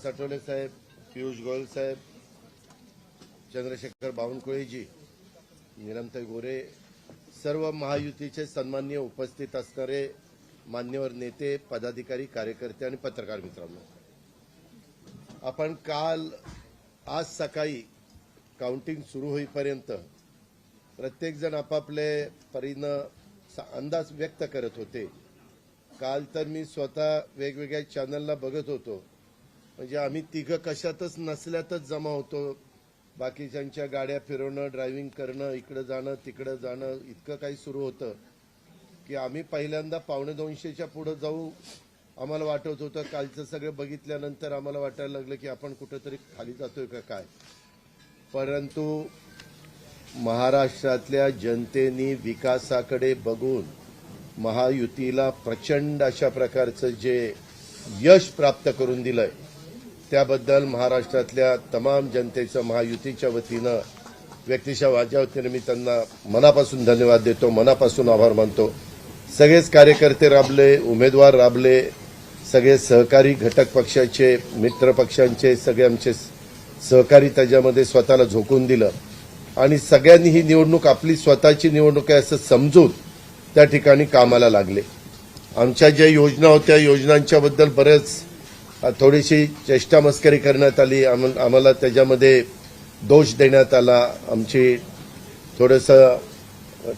रामदास आठवले साहेब, पियुष गोयल साहेब, चंद्रशेखर बावनकुळेजी, नीलमताई गोरे, सर्व महायुतीचे सन्माननीय उपस्थित असणारे मान्यवर नेते, पदाधिकारी, कार्यकर्ते आणि पत्रकार मित्रांनो, आपण आज सकाळी काउंटिंग सुरू होईपर्यंत प्रत्येक जण आपापले परीनं अंदाज व्यक्त करत होते. काल तर मी स्वतः वेगवेगळ्या चॅनलला बघत होतो, म्हणजे आम्ही तिघं कशातच नसल्यातच जमा होतो. बाकीच्यांच्या गाड्या फिरवणं, ड्रायव्हिंग करणं, इकडं जाणं तिकडं जाणं, इतकं काही सुरू होतं की आम्ही पहिल्यांदा 1:45च्या पुढे जाऊ आम्हाला वाटत होतं. कालचं सगळं बघितल्यानंतर आम्हाला वाटायला लागलं की आपण कुठेतरी खाली जातोय का काय. परंतु महाराष्ट्रातल्या जनतेने विकासाकडे बघून महायुतीला प्रचंड अशा प्रकारचं जे यश प्राप्त करून दिलंय त्याबद्दल महाराष्ट्रातल्या तमाम जनतेचं महायुतीच्या वतीनं व्यक्तिशः माझ्या वतीनं मी त्यांना मनापासून धन्यवाद देतो, मनापासून आभार मानतो. सगळेच कार्यकर्ते राबले, उमेदवार राबले, सगळे सहकारी घटक पक्षाचे, मित्र पक्षांचे सगळे आमचे सहकारी त्याच्यामध्ये स्वतःला झोकून दिलं आणि सगळ्यांनी ही निवडणूक आपली स्वतःची निवडणूक आहे असं समजून त्या ठिकाणी कामाला लागले. आमच्या ज्या योजना होत्या योजनांच्याबद्दल बरेच थोडीशी चेष्टा मस्करी करण्यात आली, आम्हाला त्याच्यामध्ये दोष देण्यात आला, आमची थोडंसं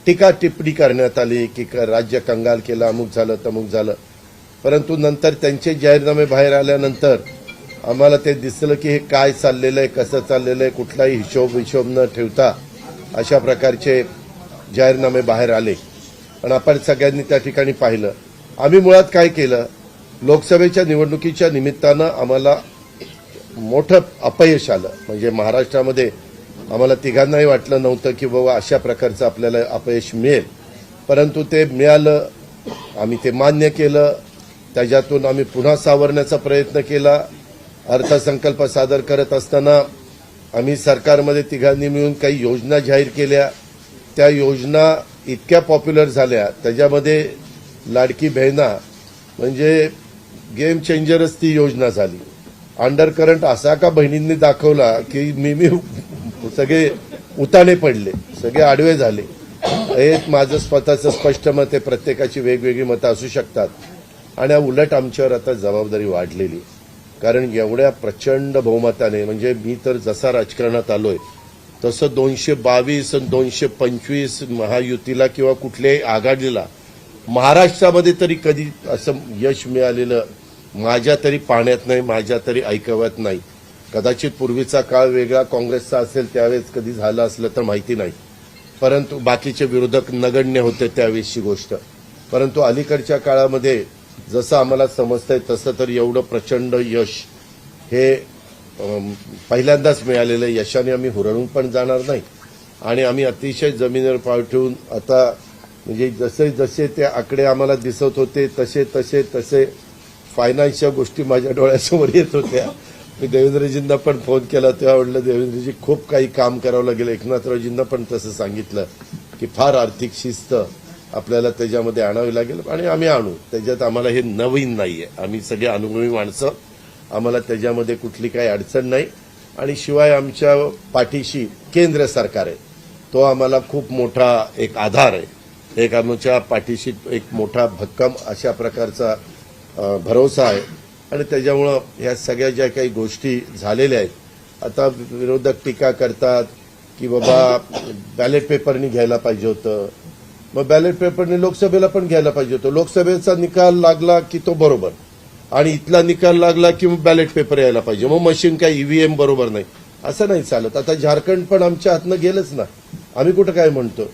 टीका टिप्पणी करण्यात आली की राज्य कंगाल केलं, अमुक झालं तमुक झालं. परंतु नंतर त्यांचे जाहीरनामे बाहेर आल्यानंतर आम्हाला ते दिसलं की हे काय चाललेलं आहे, कसं चाललेलं आहे, कुठलाही हिशोब न ठेवता अशा प्रकारचे जाहीरनामे बाहेर आले. पण आपण सगळ्यांनी त्या ठिकाणी पाहिलं. आम्ही मुळात काय केलं, लोकसभेच्या निवडणुकीच्या निमित्तानं आम्हाला मोठं अपयश आलं. म्हणजे महाराष्ट्रामध्ये आम्हाला तिघांनाही वाटलं नव्हतं की बाबा अशा प्रकारचं आपल्याला अपयश मिळेल, परंतु ते मिळालं. आम्ही ते मान्य केलं, त्याच्यातून आम्ही पुन्हा सावरण्याचा प्रयत्न केला. अर्थसंकल्प सादर करत असताना आम्ही सरकारमध्ये तिघांनी मिळून काही योजना जाहीर केल्या. त्या योजना इतक्या पॉप्युलर झाल्या, त्याच्यामध्ये लाडकी बहिणा म्हणजे गेम चेंजरच ती योजना झाली. अंडर करंट असा का बहिणींनी दाखवला की मी सगळे उताने पडले, सगळे आडवे झाले. हे माझं स्वतःचं स्पष्ट मत आहे, प्रत्येकाची वेगवेगळी मतं असू शकतात. आणि उलट आमच्यावर आता जबाबदारी वाढलेली, कारण एवढ्या प्रचंड बहुमताने, म्हणजे मी तर जसा राजकारणात आलोय तसं 222 आणि 225 महायुतीला किंवा कुठल्याही आघाडीला महाराष्ट्रामध्ये तरी कधी असं यश मिळालेलं माझ्या तरी पाहण्यात नाही, माझ्या तरी ऐकवत नाही. कदाचित पूर्वीचा काळ वेगळा काँग्रेसचा असेल त्यावेळेस कधी झालं असलं तर माहिती नाही, परंतु बाकीचे विरोधक नगण्य होते त्यावेळेसची गोष्ट. परंतु अलीकडच्या काळामध्ये जसं आम्हाला समजतंय तसं तर एवढं प्रचंड यश हे पहिल्यांदाच मिळालेलं यशाने आम्ही हुरळून पण जाणार नाही. आणि आम्ही अतिशय जमिनीवर पाय ठेवून आता म्हणजे जसे जसे ते आकडे आम्हाला दिसत होते तसे तसे तसे फायनान्सच्या गोष्टी माझ्या डोळ्यासमोर येत होत्या. मी देवेंद्रजींना पण फोन केला तेव्हा म्हटलं देवेंद्रजी खूप काही काम करावं लागेल. एकनाथरावजींना पण तसं सांगितलं की फार आर्थिक शिस्त आपल्याला त्याच्यामध्ये आणावी लागेल आणि आम्ही आणू. त्याच्यात आम्हाला हे नवीन नाहीये, आम्ही सगळे अनुभवी माणसं, आम्हाला त्याच्यामध्ये कुठली काही अडचण नाही. आणि शिवाय आमच्या पाठीशी केंद्र सरकार आहे, तो आम्हाला खूप मोठा एक आधार आहे. एक आमच्या पाठीशी एक मोठा भक्कम अशा प्रकारचा भरोसा आहे. आणि त्याच्यामुळं ह्या सगळ्या ज्या काही गोष्टी झालेल्या आहेत, आता विरोधक टीका करतात की बाबा बॅलेट पेपरनी घ्यायला पाहिजे होतं, मग बॅलेट पेपरने लोकसभेला पण घ्यायला पाहिजे होतं. लोकसभेचा निकाल लागला की तो बरोबर, आणि इथला निकाल लागला की मग बॅलेट पेपर यायला पाहिजे, मग मशीन काय ईव्हीएम बरोबर नाही, असं नाही चालत. आता झारखंड पण आमच्या हातनं गेलंच ना, आम्ही कुठं काय म्हणतो.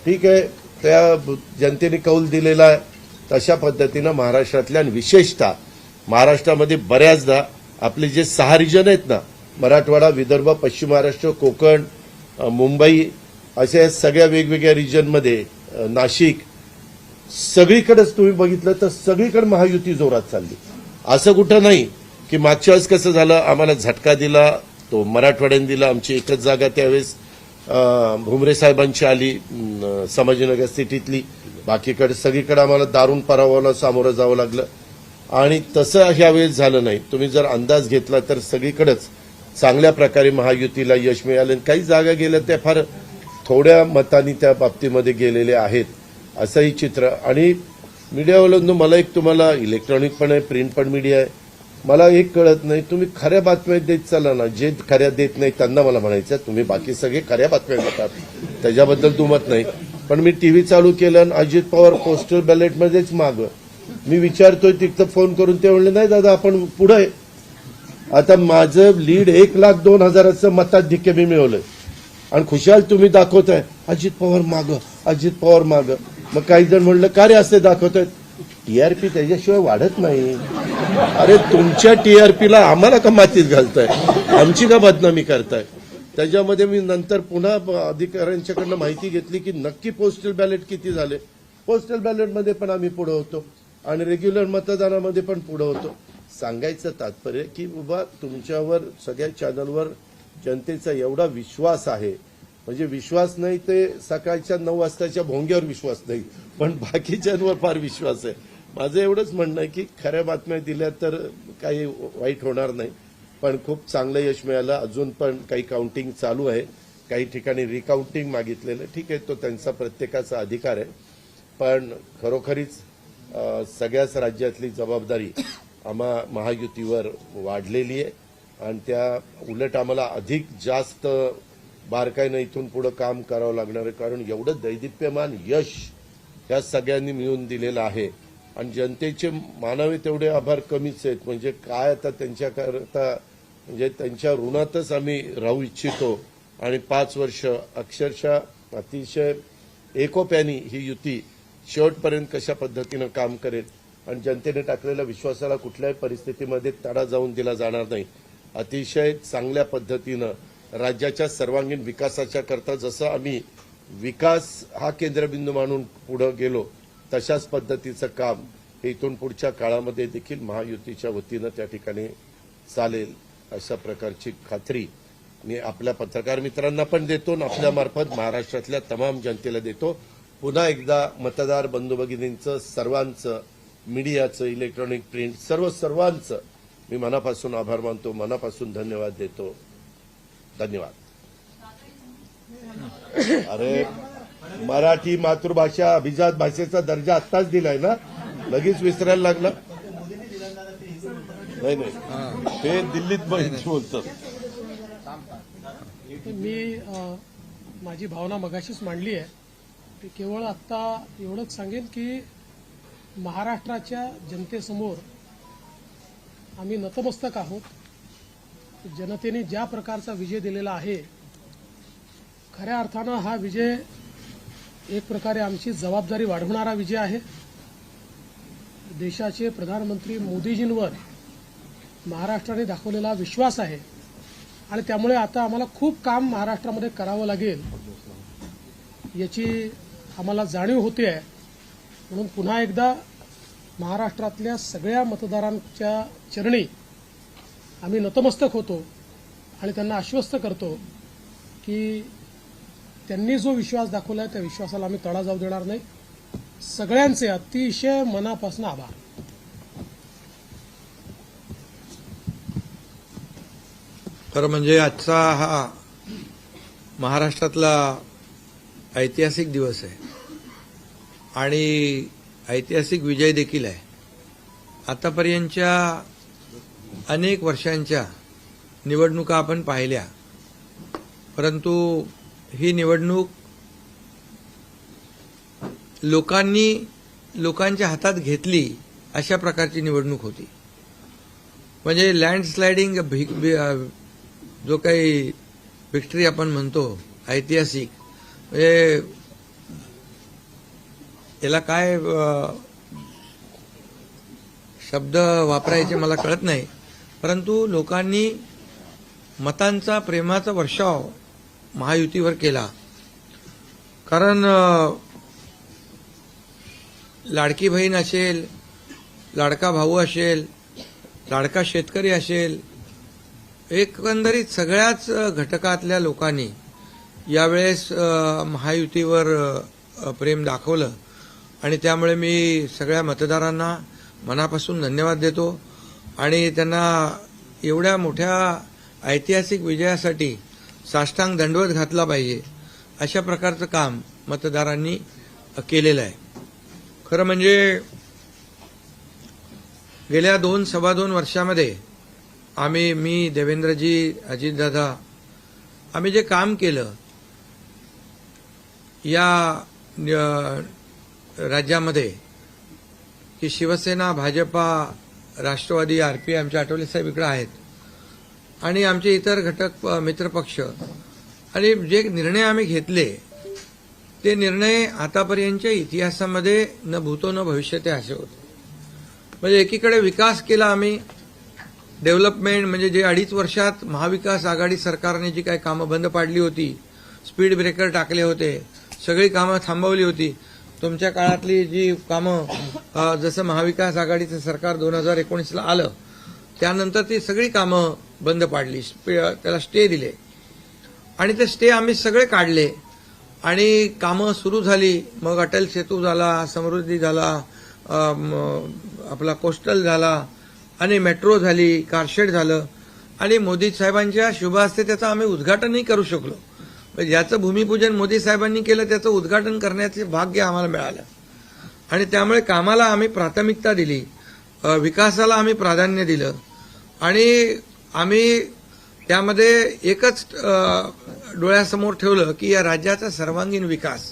ठीक आहे, त्या जनतेने कौल दिलेला आहे. तशा पद्धतीनं महाराष्ट्रातल्या विशेषतः महाराष्ट्रामध्ये बऱ्याचदा आपले जे 6 रिजन आहेत ना, मराठवाडा, विदर्भ, पश्चिम महाराष्ट्र, कोकण, मुंबई, अशा सगळ्या वेगवेगळ्या रिजनमध्ये, नाशिक, सगळीकडेच तुम्ही बघितलं तर सगळीकडे महायुती जोरात चालली. असं कुठं नाही की मागच्या वेळेस कसं झालं, आम्हाला झटका दिला तो मराठवाड्याने दिला. आमची एकच जागा त्यावेळेस भुमरे साहेबांची आली संभाजीनगर सिटीतली, बाकीकडे सगळीकडे आम्हाला दारुण पराभवाला सामोरं जावं लागलं. आणि तसं ह्यावेळेस झालं नाही. तुम्ही जर अंदाज घेतला तर सगळीकडेच चांगल्या प्रकारे महायुतीला यश मिळालं. काही जागा गेल्या त्या फार थोड्या मतांनी त्या बाबतीमध्ये गेलेले आहेत असंही चित्र. आणि मीडियावाल्यांनो, मला एक तुम्हाला इलेक्ट्रॉनिक पण आहे, प्रिंट पण मीडिया आहे, मला एक कळत नाही, तुम्ही खऱ्या बातम्या देत चाला ना. जे खऱ्या देत नाही त्यांना मला म्हणायचं, तुम्ही बाकी सगळे खऱ्या बातम्या देतात त्याच्याबद्दल दुमत नाही. पण मी टीव्ही चालू केलं आणि अजित पवार पोस्टल बॅलेटमध्येच मागं. मी विचारतोय तिथं फोन करून, ते म्हणले नाही दादा आपण पुढे. आता माझं लीड 1,02,000 मताधिक्य मी मिळवलंय आणि खुशाल तुम्ही दाखवताय अजित पवार मागं, अजित पवार मागं. मग काही जण म्हणलं का रे असे दाखवतायत? टीआरपी त्याच्याशिवाय वाढत नाही. अरे तुमच्या टीआरपीला आम्हाला का मातीत घालताय, आमची का बदनामी करताय? त्याच्यामध्ये मी नंतर पुन्हा अधिकाऱ्यांच्याकडनं माहिती घेतली की नक्की पोस्टल बॅलेट किती झाले. पोस्टल बॅलेटमध्ये पण आम्ही पुढे होतो आणि रेग्युलर मतदानामध्ये पण पुढे होतो. सांगायचं तात्पर्य की बाबा तुमच्यावर सगळ्या चॅनलवर जनतेचा एवढा विश्वास आहे, म्हणजे विश्वास नाही ते सकाळच्या 9 वाजताच्या भोंग्यावर विश्वास नाही, पण बाकीच्यांवर फार विश्वास आहे. माझं एवढंच म्हणणं आहे की खऱ्या बातम्या दिल्या तर काही वाईट होणार नाही. पण खूप चांगलं यश मिळालं. अजून पण काही काउंटिंग चालू आहे, काही ठिकाणी रिकाउंटिंग मागितलेलं. ठीक आहे, तो त्यांचा प्रत्येकाचा अधिकार आहे. पण खरोखरीच सगळ्याच राज्यातली जबाबदारी आम्हा महायुतीवर वाढलेली आहे आणि त्या उलट आम्हाला अधिक जास्त बारकाईनं इथून पुढे काम करावं लागणार आहे. कारण एवढं दैदिप्यमान यश या सगळ्यांनी मिळून दिलेलं आहे आणि जनतेचे मानावे तेवढे आभार कमीच आहेत. म्हणजे काय आता त्यांच्याकरता, म्हणजे त्यांच्या ऋणातच आम्ही राहू इच्छितो. आणि 5 वर्ष अक्षरशः अतिशय एकोप्याने ही युती शेवटपर्यंत कशा पद्धतीनं काम करेल आणि जनतेने टाकलेल्या विश्वासाला कुठल्याही परिस्थितीमध्ये तडा जाऊन दिला जाणार नाही. अतिशय चांगल्या पद्धतीनं राज्याच्या सर्वांगीण विकासाच्या करता जसं आम्ही विकास हा केंद्रबिंदू मानून पुढे गेलो, तशाच पद्धतीचं काम हे इथून पुढच्या काळामध्ये देखील महायुतीच्या वतीनं त्या ठिकाणी चालेल अशा प्रकारची खात्री मी आपल्या पत्रकार मित्रांना पण देतो आणि आपल्यामार्फत महाराष्ट्रातल्या तमाम जनतेला देतो. पुन्हा एकदा मतदार बंधू भगिनींचं, सर्वांचं, मीडियाचं, इलेक्ट्रॉनिक प्रिंट सर्वांचं मी मनापासून आभार मानतो, मनापासून धन्यवाद देतो. धन्यवाद. अरे मराठी मातृभाषा अभिजात भाषेचा दर्जा आत्ताच दिलाय ना, लगेच विसरायला लागला? नाही ते दिल्लीत बोलतात. मी माझी भावना मगाशीच मांडली आहे. ती केवळ आत्ता एवढंच सांगेन की महाराष्ट्राच्या जनतेसमोर आम्ही नतमस्तक आहोत. जनतेने ज्या प्रकारचा विजय दिलेला आहे, खऱ्या अर्थानं हा विजय एक प्रकारे आमची जबाबदारी वाढवणारा विजय आहे. देशाचे प्रधानमंत्री मोदीजींवर महाराष्ट्राने दाखवलेला विश्वास आहे आणि त्यामुळे आता आम्हाला खूप काम महाराष्ट्रामध्ये करावं लागेल याची आम्हाला जाणीव होते आहे. म्हणून पुन्हा एकदा महाराष्ट्रातल्या सगळ्या मतदारांच्या चरणी आम्ही नतमस्तक होतो आणि त्यांना आश्वस्त करतो की त्यांनी जो विश्वास दाखवला आहे त्या विश्वासाला आम्ही तडा जाऊ देणार नाही. सगळ्यांचे अतिशय मनापासून आभार. खरं म्हणजे आजचा हा महाराष्ट्रातला ऐतिहासिक दिवस आहे आणि ऐतिहासिक विजय देखील आहे. आतापर्यंतच्या अनेक वर्षांच्या निवडणुका आपण पाहिल्या, परंतु ही निवडणूक लोकांच्या हातात घेतली अशा प्रकारची निवडणूक होती. म्हणजे लँडस्लायडिंग जो काही विक्ट्री आपण म्हणतो ऐतिहासिक, म्हणजे याला काय शब्द वापरायचे मला कळत नाही, परंतु लोकांनी मतांचा, प्रेमाचा वर्षाव महायुतीवर केला. कारण लाडकी बहीण असेल, लाडका भाऊ असेल, लाडका शेतकरी असेल, एकंदरीत सगळ्याच घटकातल्या लोकांनी यावेळेस महायुतीवर प्रेम दाखवलं आणि त्यामुळे मी सगळ्या मतदारांना मनापासून धन्यवाद देतो आणि त्यांना एवढ्या मोठ्या ऐतिहासिक विजयासाठी साष्टांग दंडवत घातला पाहिजे अशा प्रकारचं काम मतदारांनी केलेलं आहे. खरं म्हणजे गेल्या 2-2.25 वर्षामध्ये मी, देवेंद्रजी, अजितदादा आम्ही जे काम केलं या राज्यामध्ये की शिवसेना, भाजपा, राष्ट्रवादी, आरपीआय आमचे आठवले साहेब इकडे आहेत आणि आमचे इतर घटक मित्रपक्ष आणि जे निर्णय आम्ही घेतले ते निर्णय आतापर्यंतच्या इतिहासामध्ये न भूतो न भविष्यते असे होते. म्हणजे एकीकडे विकास केला आम्ही, डेव्हलपमेंट म्हणजे जे 2.5 वर्षात महाविकास आघाडी सरकारने जी काही कामं बंद पाडली होती, स्पीड ब्रेकर टाकले होते, सगळी कामं थांबवली होती. तुमच्या काळातली जी कामं जसं महाविकास आघाडीचं सरकार 2019ला आलं त्यानंतर ती सगळी कामं बंद पाडली, त्याला स्टे दिले आणि ते स्टे आम्ही सगळे काढले आणि कामं सुरू झाली. मग अटल सेतू झाला, समृद्धी झाला, आपला कोस्टल झाला आणि मेट्रो झाली, कारशेड झालं आणि मोदी साहेबांच्या शुभ हस्ते त्याचं आम्ही उद्घाटनही करू शकलो. ज्याचं भूमिपूजन मोदी साहेबांनी केलं त्याचं उद्घाटन करण्याचे भाग्य आम्हाला मिळालं आणि त्यामुळे कामाला आम्ही प्राथमिकता दिली, विकासाला आम्ही प्राधान्य दिलं आणि आम्ही त्यामध्ये एकच डोळ्यासमोर ठेवलं की या राज्याचा सर्वांगीण विकास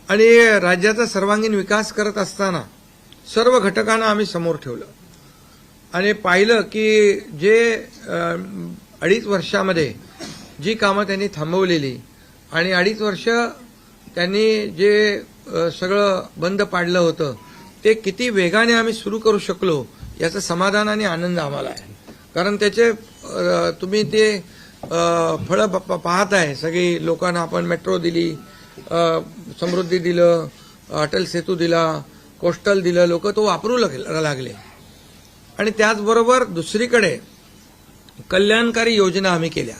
आणि राज्याचा सर्वांगीण विकास करत असताना सर्व घटकांना आम्ही समोर ठेवलं आणि पाहिलं की जे 2.5 वर्षामध्ये जी कामं त्यांनी थांबवलेली आणि 2.5 वर्ष त्यांनी जे सगळं बंद पाडलं होतं ते किती वेगाने आम्ही सुरू करू शकलो याचं समाधान आणि आनंद आम्हाला आहे. कारण त्याचे तुम्ही ते फळं पाहत आहे. सगळी लोकांना आपण मेट्रो दिली, समृद्धी दिलं, अटल सेतू दिला, कोस्टल दिलं, लोक तो वापरू लागले आणि त्याचबरोबर दुसरीकडे कल्याणकारी योजना आम्ही केल्या.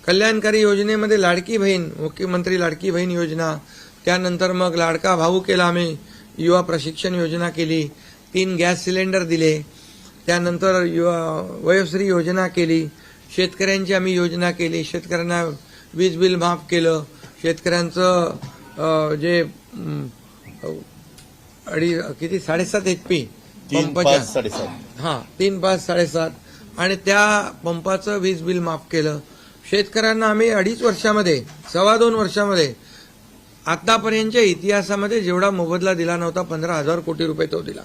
कल्याणकारी योजनेमध्ये लाडकी बहीण, मुख्यमंत्री लाडकी बहीण योजना, त्यानंतर मग लाडका भाऊ केला आम्ही, युवा प्रशिक्षण योजना केली, 3 गॅस सिलेंडर दिले, त्यानंतर वयोश्री योजना केली, शेतकऱ्यांची आम्ही योजना केली, शेतकऱ्यांना वीज बिल माफ केलं, शेतकऱ्यांचं जे 7.5 HP पंपाच्या 3, 5, 7.5 आणि त्या पंपाचं वीज बिल माफ केलं. शेतकऱ्यांना आम्ही 2.5 वर्षामध्ये 2.25 वर्षामध्ये आतापर्यंतच्या इतिहासामध्ये जेवढा मोबदला दिला नव्हता 15,000 कोटी रुपये तो दिला.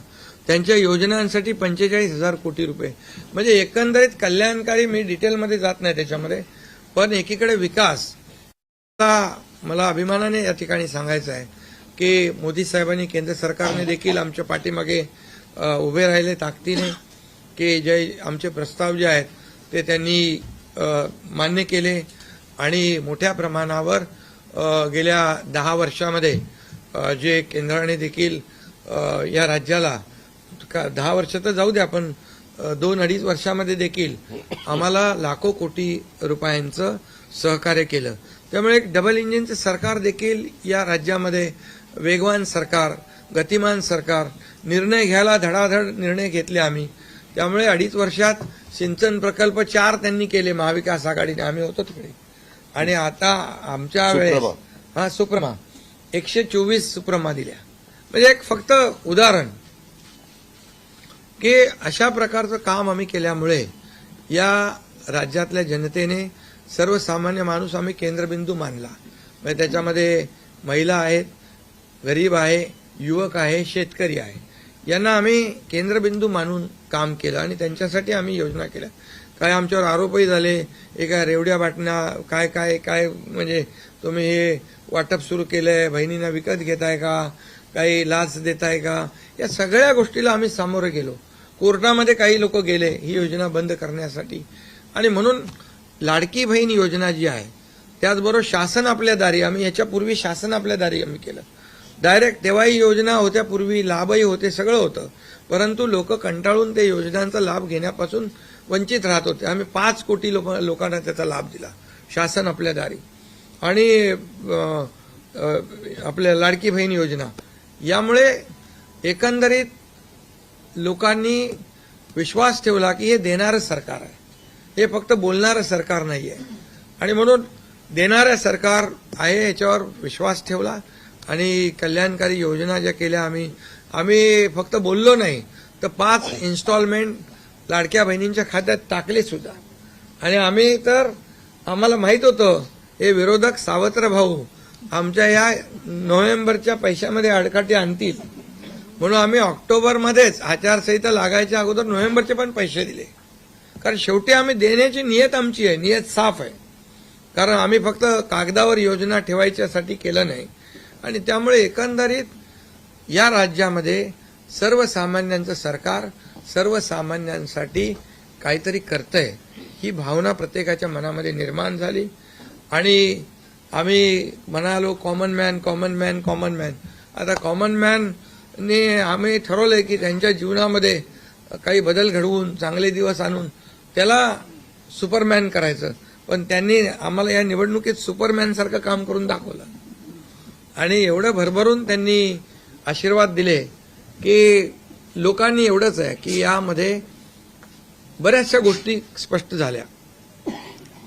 त्यांच्या योजनांसाठी 45,000 कोटी रुपये. म्हणजे एकंदरीत कल्याणकारी, मी डिटेलमध्ये जात नाही त्याच्यामध्ये, पण एकीकडे विकास. मला अभिमानाने या ठिकाणी सांगायचं आहे की मोदी साहेबांनी, केंद्र सरकारने देखील आमच्या पाठीमागे उभे राहिले ताकदीने की जे आमचे प्रस्ताव जे आहेत ते त्यांनी मान्य केले आणि मोठ्या प्रमाणावर गेल्या 10 वर्षामध्ये जे केंद्राने देखील या राज्याला 10 वर्ष तर जाऊ द्या, पण 2-2.5 वर्षामध्ये देखील आम्हाला लाखो कोटी रुपयांचं सहकार्य केलं. त्यामुळे एक डबल इंजिनचं सरकार देखील या राज्यामध्ये, वेगवान सरकार, गतिमान सरकार, निर्णय घ्यायला धडाधड निर्णय घेतले आम्ही. त्यामुळे 2.5 वर्षात सिंचन प्रकल्प 4 त्यांनी केले महाविकास आघाडीने, आम्ही होतो तिकडे. आणि आता आमच्या वेळेस सुप्रमा 124 सुप्रमा दिल्या. म्हणजे एक फक्त उदाहरण की अशा प्रकारचं काम आम्ही केल्यामुळे या राज्यातल्या जनतेने, सर्वसामान्य माणूस आम्ही केंद्रबिंदू मानला. म्हणजे त्याच्यामध्ये महिला आहेत, गरीब आहे, युवक आहे, शेतकरी आहे, यांना आम्ही केंद्रबिंदू मानून काम केलं आणि त्यांच्यासाठी आम्ही योजना केल्या. काय आमच्यावर आरोपही झाले, एका रेवड्या बाटण्या, काय काय काय म्हणजे तुम्ही हे वाटप सुरू केलंय, बहिणींना विकत घेताय का, काही लाच देताय का, या सगळ्या गोष्टीला आम्ही सामोरे गेलो. कोर्टामध्ये काही लोक गेले ही योजना बंद करण्यासाठी. आणि म्हणून लाडकी बहीण योजना जी आहे, त्याचबरोबर शासन आपल्या दारी, आम्ही याच्यापूर्वी शासन आपल्या दारी आम्ही केलं. डायरेक्ट तेव्हाही योजना होत्या, पूर्वी लाभही होते, सगळं होतं, परंतु लोक कंटाळून ते योजनांचा लाभ घेण्यापासून वंचित राहत होते. आम्ही 5 कोटी लोकांना त्याचा लाभ दिला, शासन आपल्या दारी. आणि आपल्या लाडकी बहीण योजना, यामुळे एकंदरीत लोकांनी विश्वास ठेवला की हे देणारं सरकार आहे, हे फक्त बोलणारं सरकार नाही आहे. आणि म्हणून देणारं सरकार आहे याच्यावर विश्वास ठेवला आणि कल्याणकारी योजना ज्या केल्या आम्ही फक्त बोललो नाही तर 5 इन्स्टॉलमेंट लाडक्या बहिणींच्या खात्यात टाकले सुद्धा. आणि आम्हाला माहित होतं हे विरोधक सावत्र भाऊ आमच्या या नोव्हेंबरच्या पैशामध्ये अडकाटी आणतील, म्हणून आम्ही ऑक्टोबरमध्येच आचारसंहिता लागायच्या अगोदर नोव्हेंबरचे पण पैसे दिले. कारण शेवटी आम्ही देण्याची नियत आमची आहे, नियत साफ आहे. कारण आम्ही फक्त कागदावर योजना ठेवायच्यासाठी केलं नाही. आणि त्यामुळे एकंदरीत या राज्यामध्ये सर्वसामान्यांचं सरकार सर्वसामान्यांसाठी काहीतरी करतंय ही भावना प्रत्येकाच्या मनामध्ये निर्माण झाली. आणि आम्ही म्हणालो कॉमन मॅन. आता कॉमन मॅनने आम्ही ठरवलंय की त्यांच्या जीवनामध्ये काही बदल घडवून चांगले दिवस आणून त्याला सुपरमॅन करायचं. पण त्यांनी आम्हाला या निवडणुकीत सुपरमॅनसारखं काम करून दाखवलं आणि एवढं भरभरून त्यांनी आशीर्वाद दिले की लोकांनी एवढंच आहे की यामध्ये बऱ्याचशा गोष्टी स्पष्ट झाल्या.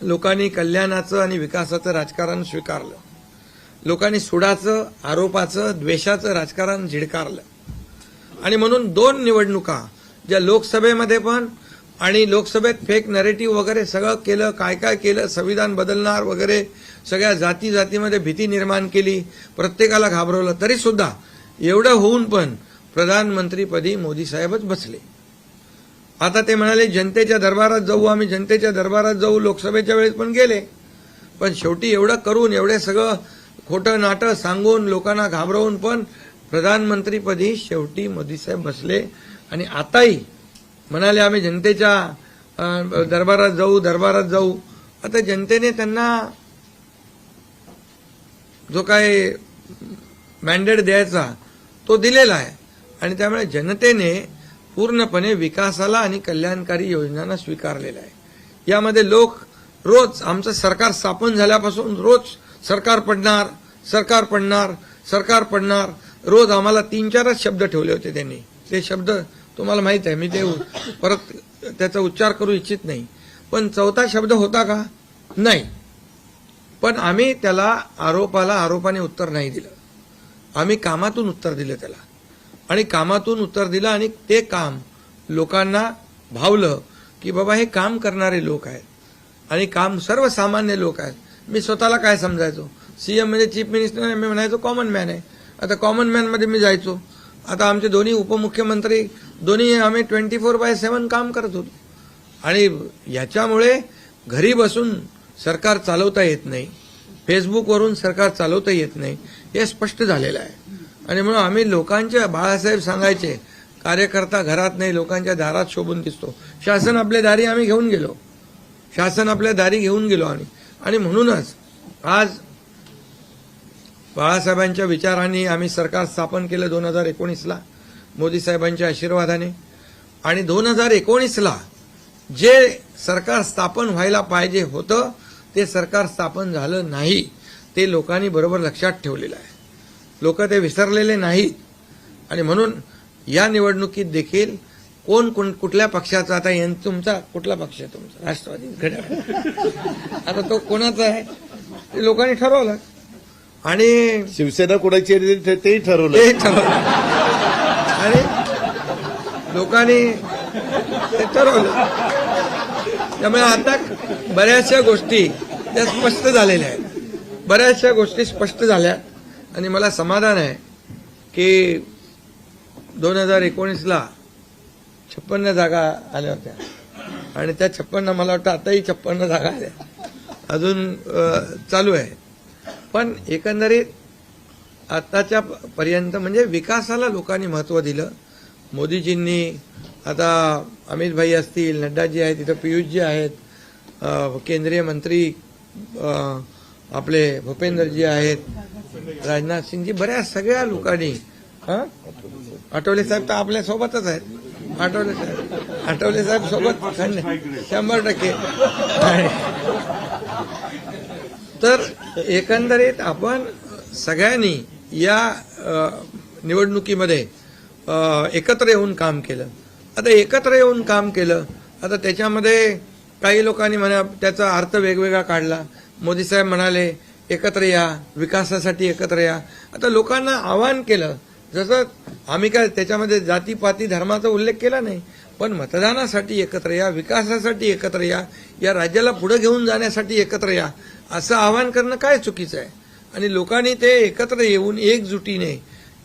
लोकांनी कल्याणाचं आणि विकासाचं राजकारण स्वीकारलं. लोकांनी सुडाचं, आरोपाचं, द्वेषाचं राजकारण झिडकारलं. आणि म्हणून 2 निवडणुका ज्या लोकसभेमध्ये पण आणि लोकसभेत फेक नरेटिव्ह वगैरे सगळं केलं, काय केलं, संविधान बदलणार वगैरे, सगळ्या जातीमध्ये भीती निर्माण केली, प्रत्येकाला घाबरवलं, तरी सुद्धा एवढं होऊन पण प्रधानमंत्रीपदी मोदी साहेबच बसले. आता ते म्हणाले जनतेच्या दरबारात जाऊ, आम्ही जनतेच्या दरबारात जाऊ, लोकसभेच्या वेळेस पण गेले. पण शेवटी एवढं करून एवढे सगळं खोटं नाटं सांगून लोकांना घाबरवून पण प्रधानमंत्रीपदी शेवटी मोदी साहेब बसले. आणि आताही म्हणाले आम्ही जनतेच्या दरबारात जाऊ. आता जनतेने त्यांना जो काय मॅन्डेट द्यायचा तो दिलेला आहे. आणि त्यामुळे जनतेने पूर्णपणे विकासाला आणि कल्याणकारी योजनांना स्वीकारलेला आहे. यामध्ये लोक रोज आमचं सरकार स्थापन झाल्यापासून रोज सरकार पडणार रोज आम्हाला 3-4च शब्द ठेवले होते त्यांनी. ते शब्द तुम्हाला माहित आहे, मी ते परत त्याचा उच्चार करू इच्छित नाही. पण 4था शब्द होता का? नाही. पण आम्ही त्याला आरोपाने उत्तर नाही दिलं. आम्ही कामातून उत्तर दिलं त्याला. आणि कामातून उत्तर दिलं आणि ते काम लोकांना भावलं की बाबा हे काम करणारे लोक आहेत आणि काम सर्वसामान्य लोक आहेत. मी स्वतःला काय समजायचो, सीएम म्हणजे चीफ मिनिस्टर, मी म्हणायचो कॉमन मॅन आहे. आता कॉमन मॅनमध्ये मी जायचो. आता आमचे दोन्ही उपमुख्यमंत्री दोन्ही आम्ही 24/7 काम करत होतो. आणि याच्यामुळे घरी बसून सरकार चालवता येत नाही, फेसबुकवरून सरकार चालवता येत नाही, हे स्पष्ट झालेलं आहे. आणि म्हणून आम्ही लोकांच्या, बाळासाहेब सांगायचे, कार्यकर्ता घरात नाही लोकांच्या दारात शोभून दिसतो. शासन आपल्या दारी आम्ही घेऊन गेलो. आणि म्हणूनच आज बाळासाहेबांच्या विचारांनी आम्ही सरकार स्थापन केलं 2019ला मोदी साहेबांच्या आशीर्वादाने. आणि 2019ला जे सरकार स्थापन व्हायला पाहिजे होतं ते सरकार स्थापन झालं नाही. ते लोकांनी बरोबर लक्षात ठेवलेलं आहे. लोक ते विसरलेले नाहीत. आणि म्हणून या निवडणुकीत देखील कोण कुठल्या पक्षाचा, आता तुमचा कुठला पक्ष आहे? तुमचा राष्ट्रवादी घड्याळ. आता तो कोणाचा आहे ते लोकांनी ठरवलं. आणि शिवसेना कोणाची आहे तेही ठरवलं. आणि लोकांनी ते ठरवलं. त्यामुळे आता बऱ्याचशा गोष्टी त्या स्पष्ट झालेल्या आहेत. बऱ्याचशा गोष्टी स्पष्ट झाल्या. आणि मला समाधान आहे की 2019ला 56 जागा आल्या होत्या. आणि त्या 56 मला वाटतं आताही 56 जागा आल्या, अजून चालू आहे. पण एकंदरीत आताच्या पर्यंत म्हणजे विकासाला लोकांनी महत्व दिलं. मोदीजींनी आता अमित भाई असतील, नड्डाजी आहेत, तिथं पियुषजी आहेत, केंद्रीय मंत्री आपले भूपेंद्रजी आहेत, राजनाथ सिंगजी, बऱ्याच सगळ्या लोकांनी, आठवले साहेब तर आपल्या सोबतच आहेत. आठवले साहेब सोबत 100%. तर एकंदरीत आपण सगळ्यांनी या निवडणुकीमध्ये एकत्र येऊन काम केलं. आता एकत्र येऊन काम केलं. आता त्याच्यामध्ये काही लोकांनी म्हणा त्याचा अर्थ वेगवेगळा काढला. मोदी साहेब म्हणाले एकत्र या, विकासासाठी एकत्र या. आता लोकांना आवाहन केलं, जसं आम्ही काय त्याच्यामध्ये जातीपाती धर्माचा उल्लेख केला नाही, पण मतदानासाठी एकत्र या, विकासासाठी एकत्र या, या राज्याला पुढे घेऊन जाण्यासाठी एकत्र या, असं आवाहन करणं काय चुकीचं आहे. आणि लोकांनी ते एकत्र येऊन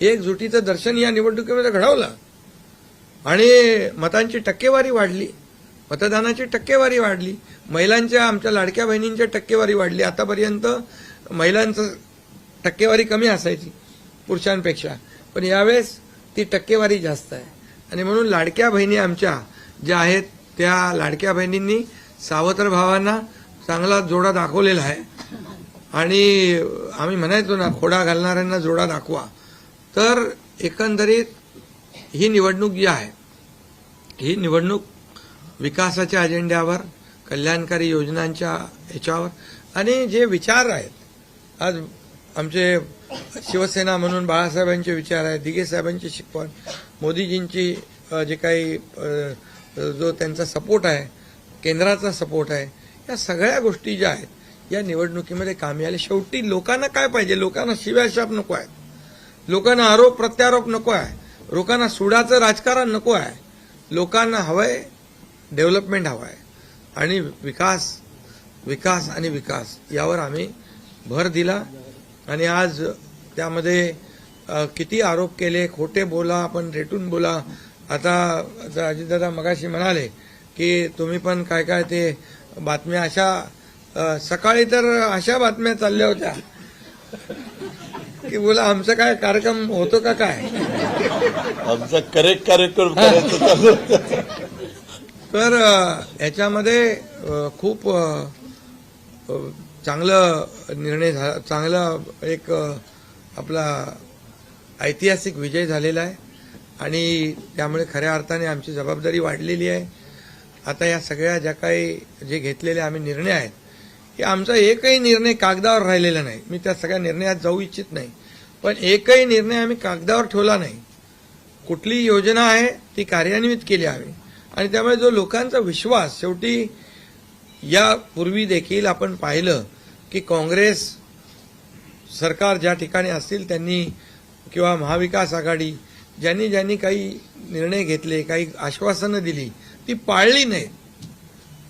एकजुटीचं दर्शन या निवडणुकीमध्ये घडवलं आणि मतांची टक्केवारी वाढली, मतदानाची टक्केवारी वाढली, महिलांच्या आमच्या लाडक्या बहिणींची टक्केवारी वाढली. आतापर्यंत महिलांचं टक्केवारी कमी असायची पुरुषांपेक्षा, पण यावेळेस ती टक्केवारी जास्त आहे. आणि म्हणून लाडक्या बहिणी आमच्या ज्या आहेत त्या लाडक्या बहिणींनी सावत्र भावांना चांगला जोडा दाखवलेला आहे. आणि आम्ही म्हणायचो ना, खोडा घालणाऱ्यांना जोडा दाखवा. तर एकंदरीत ही निवडणूक जी आहे, ही निवडणूक विकासाच्या अजेंड्यावर, कल्याणकारी योजनांच्या ह्याच्यावर आणि जे विचार आहेत, आज आमचे शिवसेना म्हणून बाळासाहेबांचे विचार आहेत, दिघे साहेबांची शिकवण, मोदीजींची जे काही जो त्यांचा सपोर्ट आहे, केंद्राचा सपोर्ट आहे, या सगळ्या गोष्टी ज्या आहेत या निवडणुकीमध्ये कामी आले. शेवटी लोकांना काय पाहिजे? लोकांना शिव्याशाप नको आहे, लोकांना आरोप प्रत्यारोप नको आहे, लोकांना सुडाचं राजकारण नको आहे. लोकांना हवंय डेव्हलपमेंट हवं आहे आणि विकास आणि विकास यावर आम्ही भर दिला. आणि आज त्यामध्ये किती आरोप केले, खोटे बोला, आपण रेटून बोला. आता अजितदादा मगाशी म्हणाले की तुम्ही पण काय काय ते बातम्या अशा सकाळी तर अशा बातम्या चालल्या होत्या की बोला आमचा काय कार्यक्रम होतो का काय, आमचा करेक्ट कार्यक्रम करायचं चालू. तर याच्यामध्ये खूप चांगलं निर्णय झाला, चांगला एक आपला ऐतिहासिक विजय झालेला आहे आणि त्यामुळे खऱ्या अर्थाने आमची जबाबदारी वाढलेली आहे. आता या सगळ्या ज्या काही जे घेतलेले आम्ही निर्णय आहेत, की आमचा एकही निर्णय कागदावर राहिलेला नाही. मी त्या सगळ्या निर्णयात जाऊ इच्छित नाही, पण एकही निर्णय आम्ही कागदावर ठेवला नाही. कुठली योजना आहे ती कार्यान्वित केली आम्ही. आणि त्यामुळे जो लोकांचा विश्वास, शेवटी यापूर्वी देखील आपण पाहिलं की काँग्रेस सरकार ज्या ठिकाणी असतील त्यांनी किंवा महाविकास आघाडी ज्यांनी काही निर्णय घेतले, काही आश्वासनं दिली, ती पाळली नाहीत.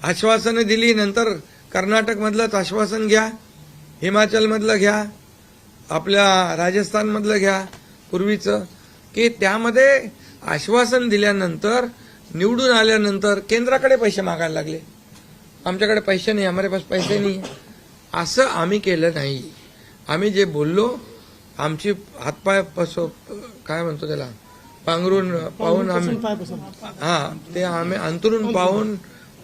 आश्वासनं दिली, नंतर कर्नाटकमधलंच आश्वासन घ्या, हिमाचलमधलं घ्या, आपल्या राजस्थानमधलं घ्या पूर्वीचं, की त्यामध्ये आश्वासन दिल्यानंतर निवडून आल्यानंतर केंद्राकडे पैसे मागायला लागले. आमच्याकडे पैसे नाही, हमारे पास पैसे नाही. असं आम्ही केलं नाही. आम्ही जे बोललो, आमची हातपाय काय म्हणतो त्याला, पांघरून पाहून आम्ही ते आम्ही अंतरून पाहून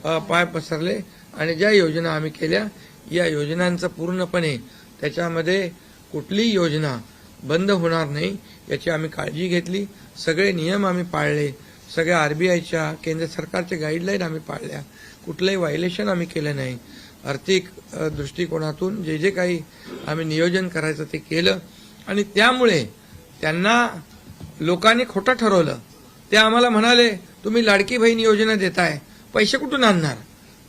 पाय पसरले आणि ज्या योजना आम्ही केल्या, या योजनांचं पूर्णपणे त्याच्यामध्ये कुठलीही योजना बंद होणार नाही याची आम्ही काळजी घेतली. सगळे नियम आम्ही पाळले, सगळ्या आरबीआयच्या, केंद्र सरकारच्या गाईडलाईन आम्ही पाळल्या, कुठलंही व्हायलेशन आम्ही केलं नाही. आर्थिक दृष्टिकोनातून जे काही आम्ही नियोजन करायचं ते केलं आणि त्यामुळे त्यांना लोकांनी खोटं ठरवलं. ते आम्हाला म्हणाले तुम्ही लाडकी बहीण योजना देताय, पैसे कुठून आणणार,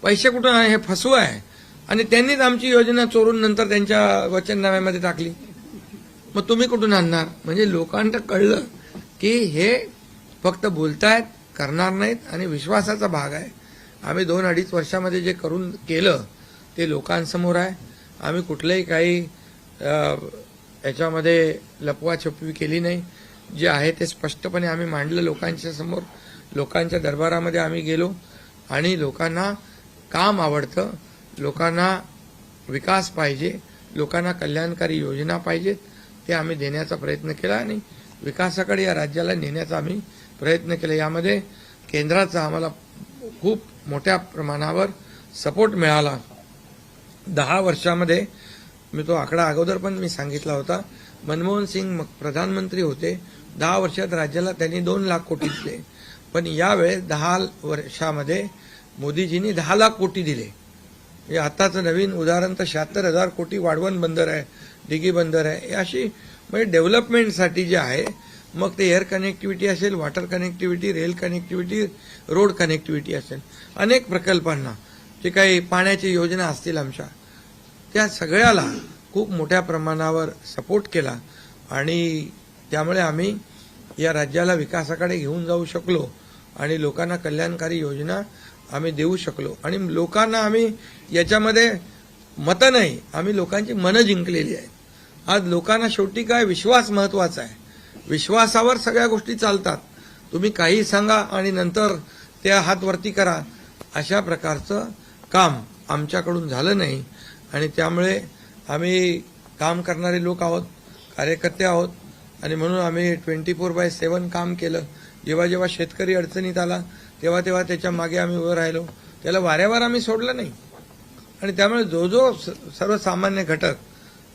पैसे कुठून हे फसवं आहे. आणि त्यांनीच आमची योजना चोरून नंतर त्यांच्या वचननाम्यामध्ये टाकली. मग तुम्ही कुठून आणणार? म्हणजे लोकांना कळलं की हे फक्त बोलतायत, करणार नाहीत आणि विश्वासाचा भाग आहे. आम्ही 2-2.5 वर्षामध्ये जे करून केलं ते लोकांसमोर आहे. आम्ही कुठलंही काही याच्यामध्ये लपवाछपवी केली नाही. जे आहे ते स्पष्टपणे आम्ही मांडलं लोकांच्या समोर. लोकांच्या दरबारामध्ये आम्ही गेलो आणि लोकांना काम आवडतं, लोकांना विकास पाहिजे, लोकांना कल्याणकारी योजना पाहिजेत, ते आम्ही देण्याचा प्रयत्न केला आणि विकासाकडे या राज्याला नेण्याचा आम्ही प्रयत्न केला. यामध्ये केंद्राचा आम्हाला खूप मोठ्या प्रमाणावर सपोर्ट मिळाला. 10 वर्षामध्ये, मी तो आकडा अगोदर पण मी सांगितला होता, मनमोहन सिंग प्रधानमंत्री होते, 10 वर्षात राज्याला त्यांनी 2 लाख कोटी दिले. पण यावेळेस 10 वर्षामध्ये मोदीजींनी 10 लाख कोटी दिले. हे आताचं नवीन उदाहरण तर 76,000 कोटी वाढवण बंदर आहे, दिघी बंदर आहे. अशी म्हणजे डेव्हलपमेंटसाठी जे आहे मग ते एअर कनेक्टिव्हिटी असेल, water connectivity, rail connectivity, road connectivity असेल, अनेक प्रकल्पांना जे काही पाण्याची योजना असतील आमच्या, त्या सगळ्याला खूप मोठ्या प्रमाणावर सपोर्ट केला आणि त्यामुळे आम्ही या राज्याला विकासाकडे घेऊन जाऊ शकलो आणि लोकांना कल्याणकारी योजना आम्ही देऊ शकलो आणि लोकांना आम्ही याच्यामध्ये मतं नाही, आम्ही लोकांची मनं जिंकलेली आहेत. आज लोकांना शेवटी काय विश्वास महत्वाचा आहे. विश्वासावर सगळ्या गोष्टी चालतात. तुम्ही काही सांगा आणि नंतर त्या हात वरती करा, अशा प्रकारचं काम आमच्याकडून झालं नाही आणि त्यामुळे आम्ही काम करणारे लोक आहोत, कार्यकर्ते आहोत आणि म्हणून आम्ही 24/7 काम केलं. जेव्हा जेव्हा शेतकरी अडचणीत आला तेव्हा तेव्हा त्याच्या मागे आम्ही उभं राहिलो. त्याला वाऱ्यावर आम्ही सोडलं नाही आणि त्यामुळे जो जो सर्वसामान्य घटक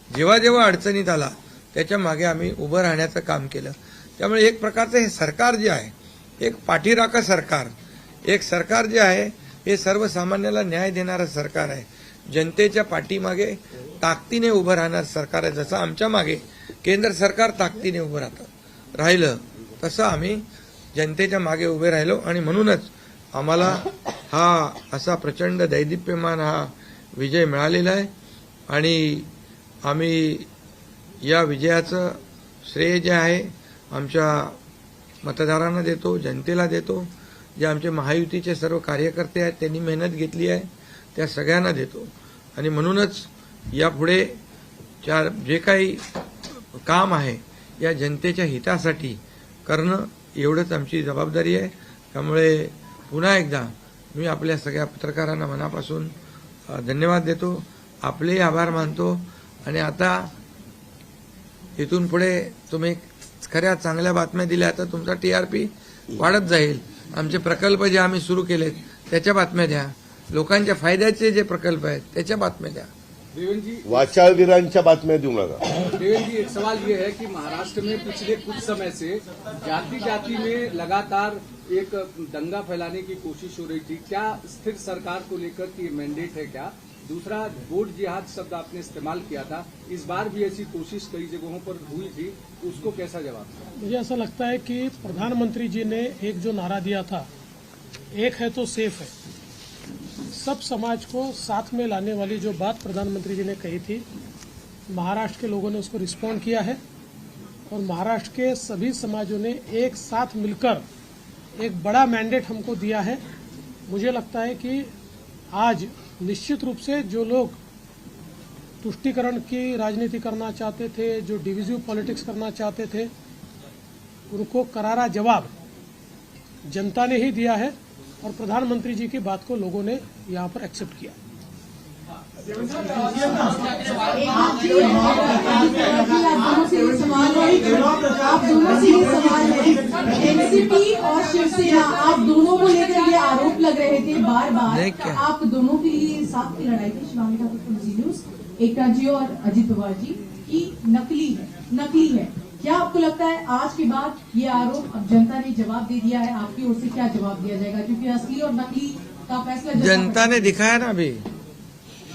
जेव्हा जेव्हा अडचणीत आला त्याच्या मागे आम्ही उभं राहण्याचं काम केलं. त्यामुळे एक प्रकारचं हे सरकार जे आहे, एक पाठीराखा सरकार, एक सरकार जे आहे हे सर्वसामान्याला न्याय देणारं सरकार आहे. जनतेच्या पाठीमागे ताकदीने उभं राहणार सरकार आहे. जसं आमच्या मागे केंद्र सरकार ताकदीने उभं राहिलं तसं आम्ही जनतेच्या मागे उभे राहिलो आणि म्हणूनच आम्हाला हा असा प्रचंड दैदिप्यमान हा विजय मिळालेला आहे आणि आम्ही या विजयाचं श्रेय जे आहे आमच्या मतदारांना देतो, जनतेला देतो. जे आमचे महायुतीचे सर्व कार्यकर्ते आहेत त्यांनी मेहनत घेतली आहे त्या सगळ्यांना देतो आणि म्हणूनच यापुढे जे काही काम आहे या जनतेच्या हितासाठी करणं एवढंच आमची जबाबदारी आहे. त्यामुळे पुन्हा एकदा मी आपल्या सगळ्या पत्रकारांना मनापासून धन्यवाद देतो, आपलेही आभार मानतो आणि आता इथून पुढे तुम्ही खऱ्या चांगल्या बातम्या दिल्या तर तुमचा TRP वाढत जाईल. आमचे प्रकल्प जे आम्ही सुरू केलेत त्याच्या बातम्या द्या, लोकांच्या फायद्याचे जे प्रकल्प आहेत त्याच्या बातम्या द्या. देवेंद्र जी, वाचाळवीरांच्या बातम्या देऊ नका. देवेंद्र जी, एक सवाल ये है कि महाराष्ट्र में पिछले कुछ समय से जाति जाति में लगातार एक दंगा फैलाने की कोशिश हो रही थी. क्या स्थिर सरकार को लेकर कि मैंडेट है क्या? दूसरा, वोट जिहाद शब्द आपने इस्तेमाल किया था, इस बार भी ऐसी कोशिश कई जगहों पर हुई थी, उसको कैसा जवाब? मुझे ऐसा लगता है कि प्रधानमंत्री जी ने एक जो नारा दिया था, एक है तो सेफ है, सब समाज को साथ में लाने वाली जो बात प्रधानमंत्री जी ने कही थी, महाराष्ट्र के लोगों ने उसको रिस्पॉन्ड किया है और महाराष्ट्र के सभी समाजों ने एक साथ मिलकर एक बड़ा मैंडेट हमको दिया है. मुझे लगता है कि आज निश्चित रूप से जो लोग तुष्टीकरण की राजनीति करना चाहते थे, जो डिविजिव पॉलिटिक्स करना चाहते थे, उनको करारा जवाब जनता ने ही दिया है और प्रधानमंत्री जी की बात को लोगों ने यहाँ पर एक्सेप्ट किया. आप दोनों से ये सवाल है, एनसीपी और शिवसेना, आप दोनों को लेकर ये आरोप लग रहे थे बार बार, आप दोनों के लिए साथ की लड़ाई थी, शिवानी ठाकुर जी न्यूज, एकता जी और अजित पवार जी, की नकली है. क्या आपको लगता है आज के बाद ये आरोप अब जनता ने जवाब दे दिया है, आपकी ओर से क्या जवाब दिया जाएगा? क्योंकि असली और नकली का फैसला जनता ने दिखाया ना.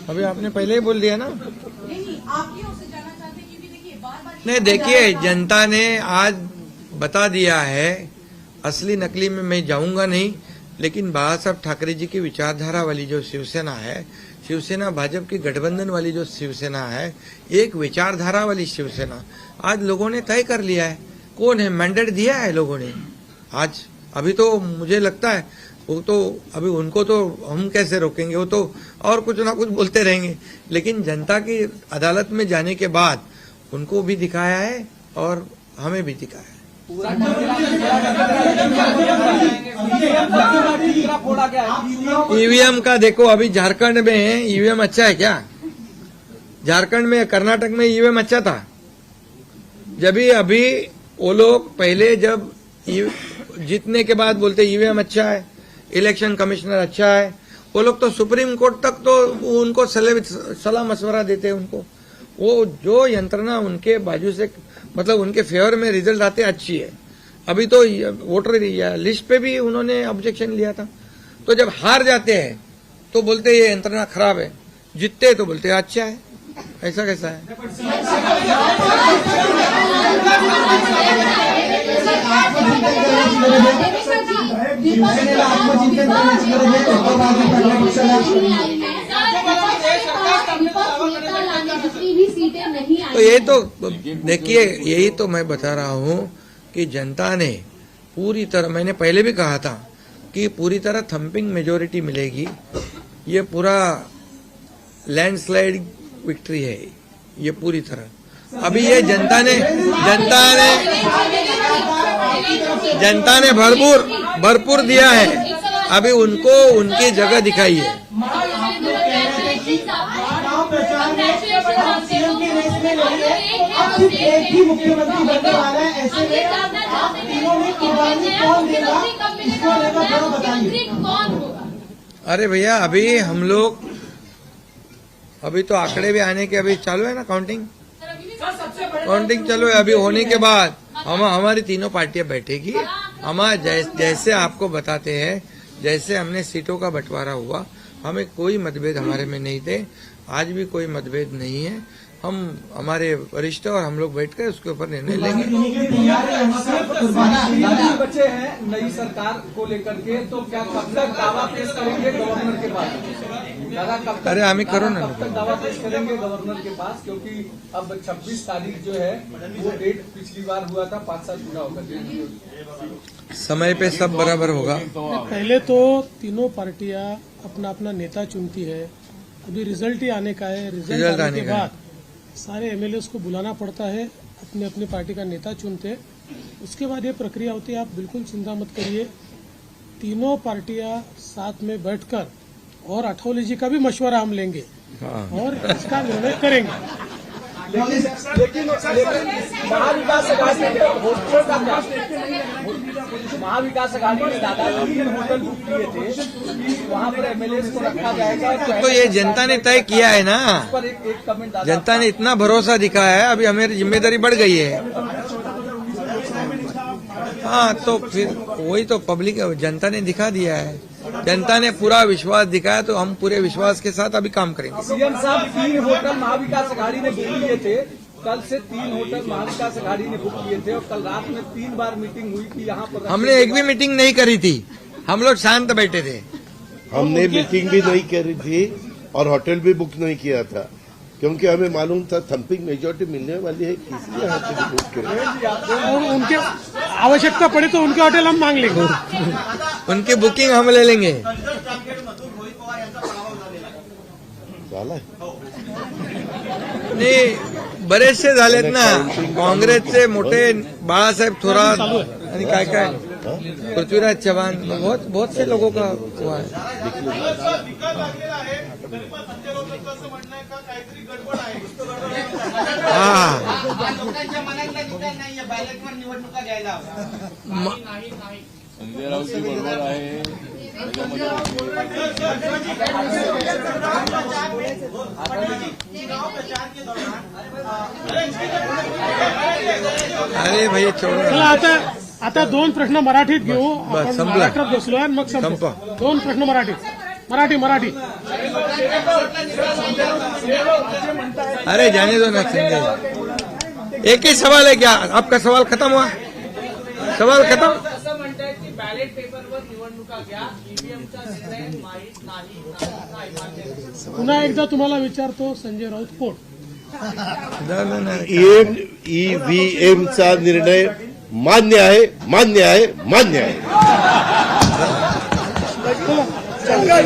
अभी आपने पहले ही बोल दिया ना. नहीं, आपकी ओर से जाना चाहते हैं क्योंकि देखिए बार नहीं, देखिए जनता ने आज बता दिया है, असली नकली में मैं जाऊंगा नहीं, लेकिन बाला साहब ठाकरे जी की विचारधारा वाली जो शिवसेना है, शिवसेना भाजपा की गठबंधन वाली जो शिवसेना है, एक विचारधारा वाली शिवसेना आज लोगों ने तय कर लिया है. कौन है, मैंडेट दिया है लोगों ने आज. अभी तो मुझे लगता है वो तो अभी उनको तो हम कैसे रोकेंगे, वो तो और कुछ ना कुछ बोलते रहेंगे, लेकिन जनता की अदालत में जाने के बाद उनको भी दिखाया है और हमें भी दिखाया है. ईवीएम का देखो, अभी झारखंड में ईवीएम अच्छा है क्या? झारखंड में, कर्नाटक में ईवीएम अच्छा था. जब अभी वो लोग पहले जब जीतने के बाद बोलते ईवीएम अच्छा है, इलेक्शन कमिश्नर अच्छा है, वो लोग तो सुप्रीम कोर्ट तक तो उनको सलाह मशवरा देते हैं. उनको वो जो यंत्रणा उनके बाजू से, मतलब उनके फेवर में रिजल्ट आते अच्छी है. अभी तो वोटर लिस्ट पे भी उन्होंने ऑब्जेक्शन लिया था. तो जब हार जाते हैं तो बोलते ये यंत्रणा खराब है, जीतते हैं तो बोलते हैं अच्छा है. ऐसा कैसा है? शिवसेनेला आत्मचिंतन करण्याची गरज आहे. धोकाबाजी करण्या पक्षाला जितनी भी सीटें नहीं तो ये तो देखिए, यही तो मैं बता रहा हूं कि जनता ने पूरी तरह, मैंने पहले भी कहा था कि पूरी तरह थंपिंग मेजोरिटी मिलेगी। ये पूरा लैंडस्लाइड विक्ट्री है ये पूरी तरह। अभी ये जनता ने भरपूर दिया है। अभी उनको उनकी जगह दिखाइए। अब सिर्फ एक ही मुख्यमंत्री बनने वाला है, ऐसे में आप तीनों में कुर्बानी कौन देगा, इसको लेकर थोड़ा बताइए। अरे भैया, अभी हम लोग, अभी तो आंकड़े भी आने के अभी चालू है ना, काउंटिंग चालू है। अभी होने के बाद हमारी तीनों पार्टियां बैठेगी। हम जैसे आपको बताते हैं, जैसे हमने सीटों का बंटवारा हुआ, हमें कोई मतभेद हमारे में नहीं थे, आज भी कोई मतभेद नहीं है। हम हमारे वरिष्ठ और हम लोग बैठकर उसके ऊपर निर्णय लेंगे। बचे हैं नई सरकार को लेकर के, तो क्या कब तक दावा पेश करेंगे गवर्नर के पास? दादा कब तक? अरे हमें करो ना, कब तक दावा पेश करेंगे गवर्नर के पास? क्योंकि अब 26 तारीख जो है वो डेट पिछली बार हुआ था 5 साल पूरा होगा। समय पे सब बराबर होगा। पहले तो तीनों पार्टियां अपना अपना नेता चुनती है। अभी रिजल्ट ही आने का है। रिजल्ट आने के बाद सारे एमएलएस को बुलाना पड़ता है, अपनी अपनी पार्टी का नेता चुनते, उसके बाद ये प्रक्रिया होती है। आप बिल्कुल चिंता मत करिए, तीनों पार्टियां साथ में बैठकर और अठौले जी का भी मशवरा हम लेंगे और इसका निर्णय करेंगे। लेकिन महाविकास अघाड़ी के होटल का क्या? महाविकास अघाड़ी ने दादा 3 होटल बुक किए थे कि वहाँ पर एमएलए को रखा जाएगा। तो ये जनता ने तय किया है ना, पर एक कमेंट जनता ने इतना भरोसा दिखाया है, अभी हमारी जिम्मेदारी बढ़ गई है। हाँ, तो फिर वही तो पब्लिक, जनता ने दिखा दिया है, जनता ने पूरा विश्वास दिखाया, तो हम पूरे विश्वास के साथ अभी काम करेंगे। सीएम साहब 3 होटल महाविकास अघाड़ी ने बुक किए थे, कल से 3 होटल महाविकास अघाड़ी ने बुक किए थे और कल रात में 3 बार मीटिंग हुई थी यहाँ पर। हमने एक भी मीटिंग नहीं करी थी, हम लोग शांत बैठे थे। हमने मीटिंग भी नहीं करी थी और होटल भी बुक नहीं किया था, क्योंकि हमें मालूम था थंपिंग मेजोरिटी मिलने वाली है, इसलिए होटल बुक करें। और उनके आवश्यकता पड़े तो उनके होटल हम मांग लेंगे। उनकी बुकिंग हम ले लेंगे। झाला नाही, बरेचसे झालेत ना, काँग्रेसचे मोठे बाळासाहेब थोरात आणि काय काय पृथ्वीराज चव्हाण, बहुत से लोगों का हुआ है। हाँ, संजय राऊत बरोबर आहे. अरे भाई छोड़ो. चला आता 2 प्रश्न मराठीत घेऊ. आपण संपला. महाराष्ट्रात बसलोय आणि मग संपू. 2 प्रश्न मराठी. अरे जाने दो ना संजय, एक ही सवाल है क्या? आपका सवाल खत्म हुआ? सवाल खत्म? असं म्हणतायत की बॅलेट पेपरवर निवडणुका घ्या, ईव्हीएमचा निर्णय माहीत नाही. पुन्हा एकदा तुम्हाला विचारतो, संजय राऊत कोण? ईव्हीएमचा निर्णय मान्य आहे. चला.